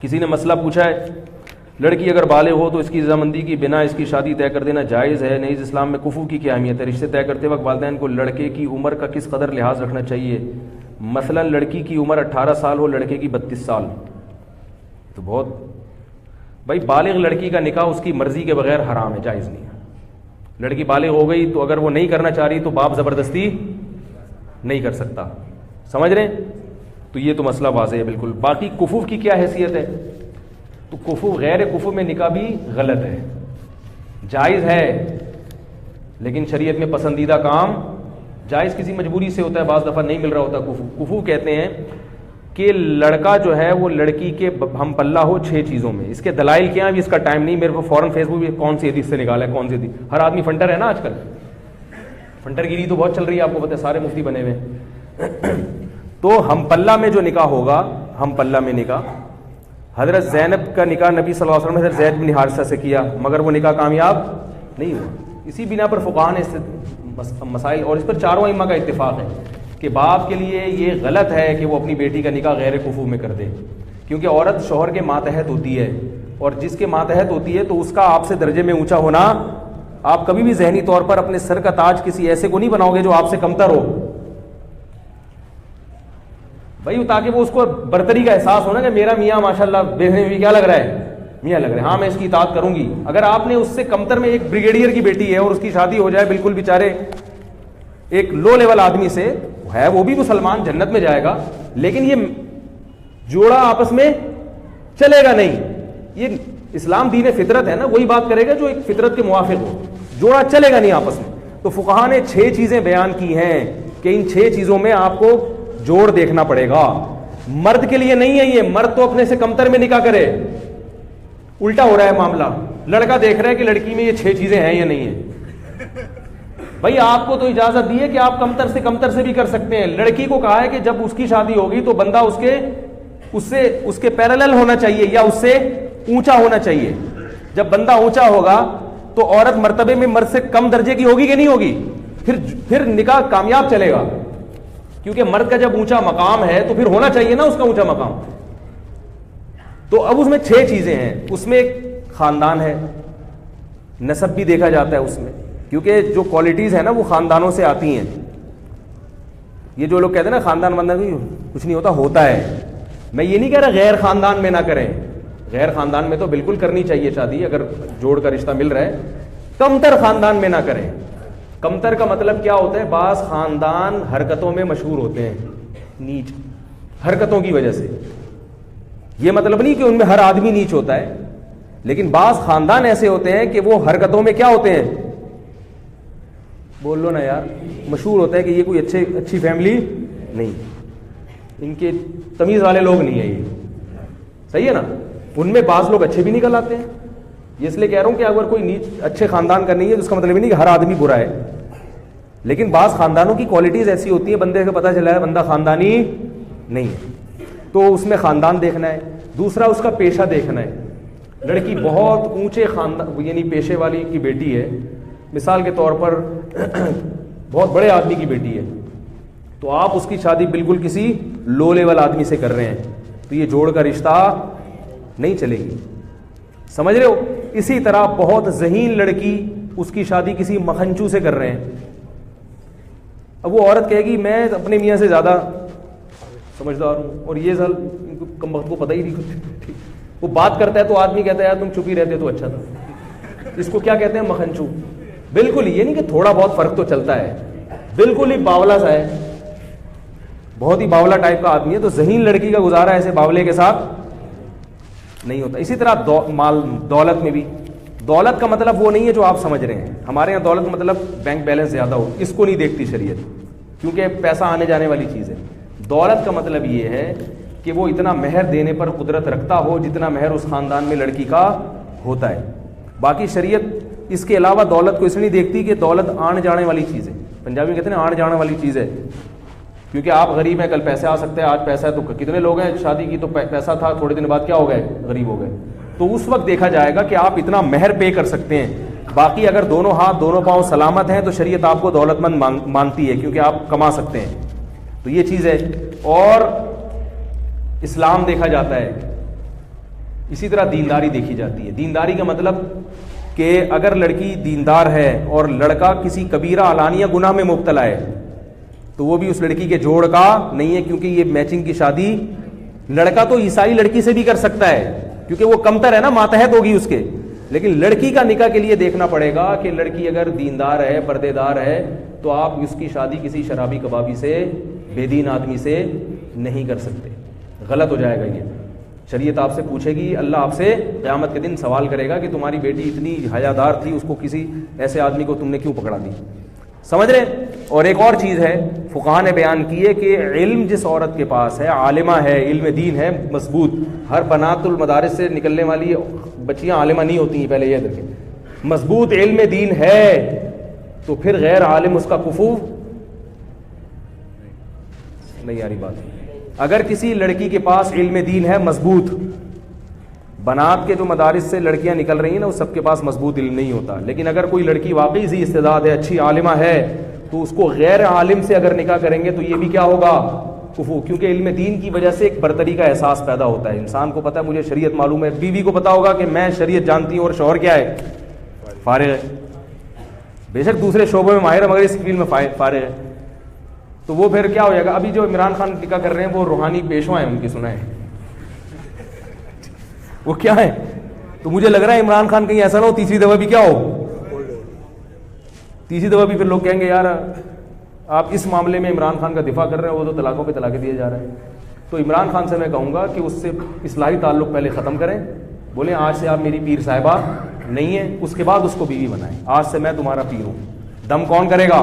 کسی نے مسئلہ پوچھا ہے لڑکی اگر بالغ ہو تو اس کی رضامندی کی بنا اس کی شادی طے کر دینا جائز ہے؟ نیز اسلام میں کفو کی کیا اہمیت ہے؟ رشتے طے کرتے وقت والدین کو لڑکے کی عمر کا کس قدر لحاظ رکھنا چاہیے؟ مثلا لڑکی کی عمر 18 سال ہو لڑکے کی 32 سال تو بہت بھائی بالغ لڑکی کا نکاح اس کی مرضی کے بغیر حرام ہے، جائز نہیں ہے۔ لڑکی بالغ ہو گئی تو اگر وہ نہیں کرنا چاہ رہی تو باپ زبردستی نہیں کر سکتا، سمجھ رہے ہیں؟ تو یہ تو مسئلہ واضح ہے بالکل۔ باقی کفو کی کیا حیثیت ہے؟ تو کفو غیر کفو میں نکاح بھی غلط ہے، جائز ہے لیکن شریعت میں پسندیدہ کام جائز کسی مجبوری سے ہوتا ہے، بعض دفعہ نہیں مل رہا ہوتا۔ کفو کہتے ہیں کہ لڑکا جو ہے وہ لڑکی کے ہم پلہ ہو 6 چیزوں میں۔ اس کے دلائل کیا ہیں ابھی اس کا ٹائم نہیں، میرے کو فوراً فیس بک پہ کون سی حدیث سے نکالا ہے، کون سی حدیث۔ ہر آدمی فنٹر ہے نا آج کل، فنٹر گیری تو بہت چل رہی ہے، آپ کو پتہ ہے، سارے مفتی بنے ہوئے۔ تو ہم پلہ میں جو نکاح ہوگا، ہم پلہ میں نکاح، حضرت زینب کا نکاح نبی صلی اللہ علیہ وسلم نے حضرت زید بن حارثہ سے کیا، مگر وہ نکاح کامیاب نہیں ہوا۔ اسی بنا پر فقہاء نے مسائل، اور اس پر چاروں ائمہ کا اتفاق ہے کہ باپ کے لیے یہ غلط ہے کہ وہ اپنی بیٹی کا نکاح غیر کفو میں کر دے، کیونکہ عورت شوہر کے ماتحت ہوتی ہے، اور جس کے ماتحت ہوتی ہے تو اس کا آپ سے درجے میں اونچا ہونا، آپ کبھی بھی ذہنی طور پر اپنے سر کا تاج کسی ایسے کو نہیں بناؤ گے جو آپ سے کمتر ہو بھائی، تاکہ وہ اس کو برتری کا احساس ہونا کہ میرا میاں ماشاءاللہ دیکھنے میں بھی کیا لگ رہا ہے، میاں لگ رہا ہے، ہاں میں اس کی اطاعت کروں گی۔ اگر آپ نے اس سے کمتر میں ایک بریگیڈیئر کی بیٹی ہے اور اس کی شادی ہو جائے بالکل بیچارے ایک لو لیول آدمی سے ہے، وہ بھی مسلمان جنت میں جائے گا، لیکن یہ جوڑا آپس میں چلے گا نہیں۔ یہ اسلام دین فطرت ہے نا، وہی بات کرے گا جو ایک فطرت کے موافق ہو، جوڑا چلے گا نہیں آپس میں۔ تو فقہاء نے 6 چیزیں بیان کی ہیں کہ ان 6 چیزوں میں آپ کو جوڑ دیکھنا پڑے گا۔ مرد کے لیے نہیں ہے یہ، مرد تو اپنے سے کمتر میں نکاح کرے۔ الٹا ہو رہا ہے معاملہ، لڑکا دیکھ رہا ہے کہ لڑکی میں یہ 6 چیزیں ہیں یا نہیں ہیں۔ بھائی آپ کو تو اجازت دی ہے کہ آپ کمتر سے بھی کر سکتے ہیں۔ لڑکی کو کہا ہے کہ جب اس کی شادی ہوگی تو بندہ اس کے پیرالل ہونا چاہیے یا اس سے اونچا ہونا چاہیے۔ جب بندہ اونچا ہوگا تو عورت مرتبے میں مرد سے کم درجے کی ہوگی کہ نہیں ہوگی؟ پھر نکاح کامیاب چلے گا، کیونکہ مرد کا جب اونچا مقام ہے تو پھر ہونا چاہیے نا اس کا اونچا مقام۔ تو اب اس میں 6 چیزیں ہیں، اس میں ایک خاندان ہے، نسب بھی دیکھا جاتا ہے اس میں، کیونکہ جو کوالٹیز ہیں نا وہ خاندانوں سے آتی ہیں۔ یہ جو لوگ کہتے ہیں نا خاندان کچھ نہیں ہوتا ہے، میں یہ نہیں کہہ رہا غیر خاندان میں نہ کریں، غیر خاندان میں تو بالکل کرنی چاہیے شادی اگر جوڑ کا رشتہ مل رہا ہے، کمتر خاندان میں نہ کریں۔ کمتر کا مطلب کیا ہوتا ہے؟ بعض خاندان حرکتوں میں مشہور ہوتے ہیں، نیچ حرکتوں کی وجہ سے۔ یہ مطلب نہیں کہ ان میں ہر آدمی نیچ ہوتا ہے، لیکن بعض خاندان ایسے ہوتے ہیں کہ وہ حرکتوں میں کیا ہوتے ہیں، بول لو نا یار، مشہور ہوتا ہے کہ یہ کوئی اچھی فیملی نہیں، ان کے تمیز والے لوگ نہیں ہیں، یہ صحیح ہے نا۔ ان میں بعض لوگ اچھے بھی نکل آتے ہیں۔ یہ اس لیے کہہ رہا ہوں کہ اگر کوئی اچھے خاندان کا نہیں ہے تو اس کا مطلب نہیں کہ ہر آدمی برا ہے، لیکن بعض خاندانوں کی کوالٹیز ایسی ہوتی ہیں بندے کو پتہ چلا ہے بندہ خاندانی نہیں ہے، تو اس میں خاندان دیکھنا ہے۔ دوسرا اس کا پیشہ دیکھنا ہے۔ لڑکی بہت اونچے خاندان یعنی پیشے والی کی بیٹی ہے، مثال کے طور پر بہت بڑے آدمی کی بیٹی ہے، تو آپ اس کی شادی بالکل کسی لو لیول آدمی سے کر رہے ہیں، تو یہ جوڑ کا رشتہ نہیں چلے گی، سمجھ رہے ہو؟ اسی طرح بہت ذہین لڑکی، اس کی شادی کسی مکھنچو سے کر رہے ہیں، اب وہ عورت کہے گی میں اپنے میاں سے زیادہ سمجھدار ہوں، اور یہ سال کم وقت کو پتہ ہی نہیں کچھ، وہ بات کرتا ہے تو آدمی کہتا ہے یار تم چپ ہی رہتے تو اچھا تھا۔ اس کو کیا کہتے ہیں؟ مکھنچو۔ بالکل یہ نہیں کہ تھوڑا بہت فرق تو چلتا ہے، بالکل ہی باولا سا ہے، بہت ہی باولا ٹائپ کا آدمی ہے، تو ذہین لڑکی کا گزارا ایسے باولے کے ساتھ نہیں ہوتا۔ اسی طرح مال دولت میں بھی، دولت کا مطلب وہ نہیں ہے جو آپ سمجھ رہے ہیں۔ ہمارے یہاں دولت مطلب بینک بیلنس زیادہ ہو، اس کو نہیں دیکھتی شریعت، کیونکہ پیسہ آنے جانے والی چیز ہے۔ دولت کا مطلب یہ ہے کہ وہ اتنا مہر دینے پر قدرت رکھتا ہو جتنا مہر اس خاندان میں لڑکی کا ہوتا ہے۔ باقی شریعت اس کے علاوہ دولت کو اس لیے نہیں دیکھتی کہ دولت آنے جانے والی چیز ہے، پنجابی کہتے ہیں نا آنے جانے والی چیز ہے، کیونکہ آپ غریب ہیں کل پیسے آ سکتے ہیں، آج پیسہ ہے تو کتنے لوگ ہیں شادی کی تو پیسہ تھا تھوڑے دن بعد کیا ہو گئے، غریب ہو گئے، تو اس وقت دیکھا جائے گا کہ آپ اتنا مہر پے کر سکتے ہیں۔ باقی اگر دونوں ہاتھ دونوں پاؤں سلامت ہیں تو شریعت آپ کو دولت مند مانتی ہے، کیونکہ آپ کما سکتے ہیں، تو یہ چیز ہے۔ اور اسلام دیکھا جاتا ہے اسی طرح دینداری دیکھی جاتی ہے. دینداری کا مطلب کہ اگر لڑکی دیندار ہے اور لڑکا کسی کبیرہ علانیہ گناہ میں مبتلا ہے تو وہ بھی اس لڑکی کے جوڑ کا نہیں ہے, کیونکہ یہ میچنگ کی شادی لڑکا تو عیسائی لڑکی سے بھی کر سکتا ہے کیونکہ وہ کمتر ہے نا, ماتحت ہوگی اس کے, لیکن لڑکی کا نکاح کے لیے دیکھنا پڑے گا کہ لڑکی اگر دیندار ہے, پردے دار ہے, تو آپ اس کی شادی کسی شرابی کبابی سے, بے دین آدمی سے نہیں کر سکتے, غلط ہو جائے گا. یہ شریعت آپ سے پوچھے گی, اللہ آپ سے قیامت کے دن سوال کرے گا کہ تمہاری بیٹی اتنی حیادار تھی, اس کو کسی ایسے آدمی کو تم نے کیوں پکڑا دی. سمجھ رہے. اور ایک اور چیز ہے فقہاء نے بیان کی ہے کہ علم جس عورت کے پاس ہے, عالمہ ہے, علم دین ہے مضبوط, ہر بنات المدارس سے نکلنے والی بچیاں عالمہ نہیں ہوتی ہیں, پہلے یہ دیکھیں, مضبوط علم دین ہے تو پھر غیر عالم اس کا کفو نہیں آ رہی بات. اگر کسی لڑکی کے پاس علم دین ہے مضبوط, بنات کے جو مدارس سے لڑکیاں نکل رہی ہیں نا, وہ سب کے پاس مضبوط علم نہیں ہوتا, لیکن اگر کوئی لڑکی واقعی ذی استعداد ہے, اچھی عالمہ ہے, تو اس کو غیر عالم سے اگر نکاح کریں گے تو یہ بھی کیا ہوگا, کفو, کیونکہ علم دین کی وجہ سے ایک برتری کا احساس پیدا ہوتا ہے. انسان کو پتا ہے مجھے شریعت معلوم ہے, بیوی کو پتا ہوگا کہ میں شریعت جانتی ہوں اور شوہر کیا ہے, فارغ ہے, بے شک دوسرے شعبوں میں ماہر ہے مگر اس فیلڈ میں فارغ ہے, تو وہ پھر کیا ہو جائے گا. ابھی جو عمران خان نکاح کر رہے ہیں وہ روحانی پیشوا ہیں, ان کی سنا ہے وہ کیا ہے, تو مجھے لگ رہا ہے عمران خان کہیں ایسا نہ ہو تیسری دفعہ بھی کیا ہو, تیسری دفعہ بھی پھر لوگ کہیں گے یار آپ اس معاملے میں عمران خان کا دفاع کر رہے ہیں, وہ تو طلاقوں پہ طلاقیں دیے جا رہے ہیں. تو عمران خان سے میں کہوں گا کہ اس سے اصلاحی تعلق پہلے ختم کریں, بولیں آج سے آپ میری پیر صاحبہ نہیں ہیں, اس کے بعد اس کو بیوی بنائیں, آج سے میں تمہارا پیر ہوں. دم کون کرے گا,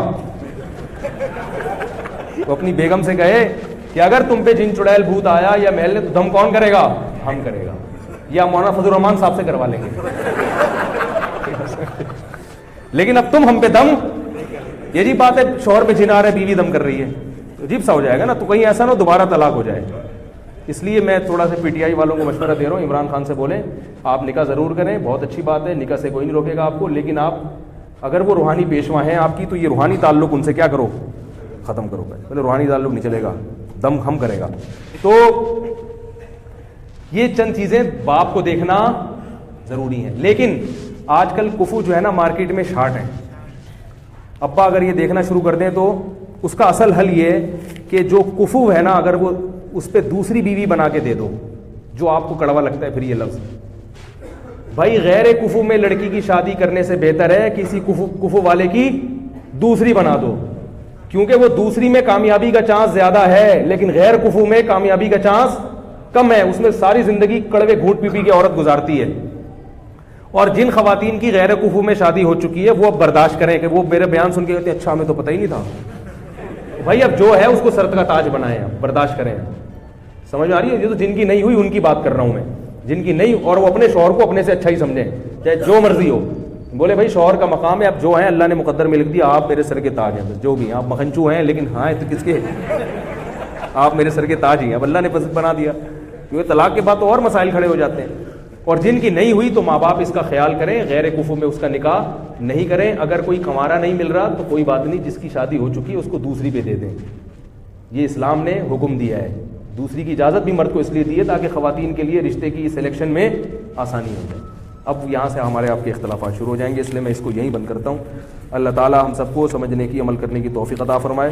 تو اپنی بیگم سے کہے کہ اگر تم پہ جن چڑیل بھوت آیا یا محل نے, تو دم کون کرے گا, ہم کرے گا, یا مولانا فضل الرحمان صاحب سے کروا لیں گے. لیکن اب تم ہم پہ دم, یہ جی بات ہے, شوہر پہ جن آ رہا ہے, بیوی دم کر رہی ہے, تو عجیب سا ہو جائے گا نا, تو کہیں ایسا نہ دوبارہ طلاق ہو جائے. اس لیے میں تھوڑا سا پی ٹی آئی والوں کو مشورہ دے رہا ہوں, عمران خان سے بولیں آپ نکاح ضرور کریں, بہت اچھی بات ہے, نکاح سے کوئی نہیں روکے گا آپ کو, لیکن آپ اگر وہ روحانی پیشوا ہیں آپ کی, تو یہ روحانی تعلق ان سے کیا کرو, ختم کرو. پہلے روحانی تعلق نہیں چلے گا, دم ہم کرے گا. تو یہ چند چیزیں باپ کو دیکھنا ضروری ہیں. لیکن آج کل کفو جو ہے نا مارکیٹ میں شارٹ ہے. ابا اگر یہ دیکھنا شروع کر دیں تو اس کا اصل حل یہ ہے کہ جو کفو ہے نا, اگر وہ اس پہ دوسری بیوی بنا کے دے دو, جو آپ کو کڑوا لگتا ہے پھر یہ لفظ, بھائی غیر کفو میں لڑکی کی شادی کرنے سے بہتر ہے کسی کفو والے کی دوسری بنا دو, کیونکہ وہ دوسری میں کامیابی کا چانس زیادہ ہے, لیکن غیر کفو میں کامیابی کا چانس کم ہے. اس میں ساری زندگی کڑوے گھونٹ پی پی کے عورت گزارتی ہے. اور جن خواتین کی غیر کفو میں شادی ہو چکی ہے وہ اب برداشت کریں, کہ وہ میرے بیان سن کے کہتے ہیں اچھا ہمیں تو پتہ ہی نہیں تھا. بھائی اب جو ہے اس کو سرت کا تاج بنائیں, برداشت کریں. سمجھ آ رہی ہے, یہ تو جن کی نہیں ہوئی ان کی بات کر رہا ہوں میں, جن کی نہیں, اور وہ اپنے شوہر کو اپنے سے اچھا ہی سمجھیں, چاہے جو مرضی ہو. بولے بھائی شوہر کا مقام ہے, اب جو ہیں اللہ نے مقدر میں لکھ دیا, آپ میرے سر کے تاج ہیں, جو بھی ہیں آپ مکھنچو ہیں, لیکن ہاں تو کس کے, آپ میرے سر کے تاج ہی ہیں, اب اللہ نے پسند بنا دیا. کیونکہ طلاق کے بعد تو اور مسائل کھڑے ہو جاتے ہیں. اور جن کی نہیں ہوئی تو ماں باپ اس کا خیال کریں, غیر کفو میں اس کا نکاح نہیں کریں. اگر کوئی کنوارا نہیں مل رہا تو کوئی بات نہیں, جس کی شادی ہو چکی ہے اس کو دوسری پہ دے دیں. یہ اسلام نے حکم دیا ہے. دوسری کی اجازت بھی مرد کو اس لیے دی ہے تاکہ خواتین کے لیے رشتے کی سلیکشن میں آسانی ہو جائے. اب یہاں سے ہمارے آپ کے اختلافات شروع ہو جائیں گے, اس لیے میں اس کو یہیں بند کرتا ہوں. اللہ تعالی ہم سب کو سمجھنے کی, عمل کرنے کی توفیق عطا فرمائے.